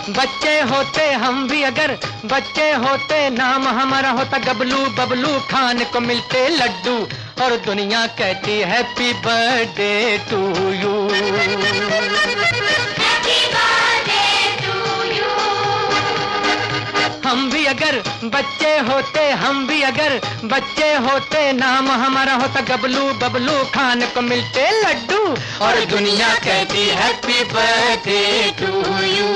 बच्चे होते हम भी अगर, बच्चे होते नाम हमारा होता गबलू बबलू, खाने को मिलते लड्डू और दुनिया कहती हैप्पी बर्थडे टू यू। हम भी अगर बच्चे होते, हम भी अगर बच्चे होते नाम हमारा होता गबलू बबलू, खाने को मिलते लड्डू और दुनिया कहती हैप्पी बर्थडे टू यू।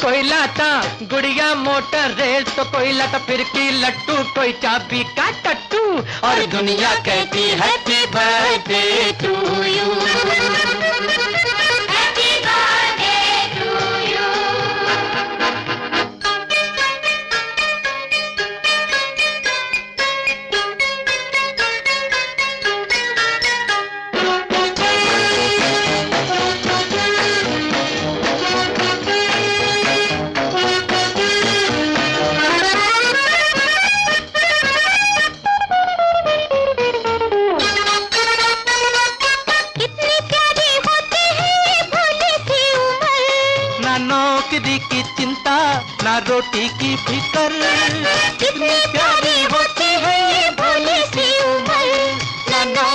कोई लाता गुड़िया मोटर रेस तो कोई लाता फिरकी लट्टू, कोई चाबी का टट्टू और दुनिया कहती हैप्पी बर्थडे टू यू। नौकरी की चिंता ना रोटी की फिकर, कितनी प्यारी होती है ये भोली सी उम्र। ना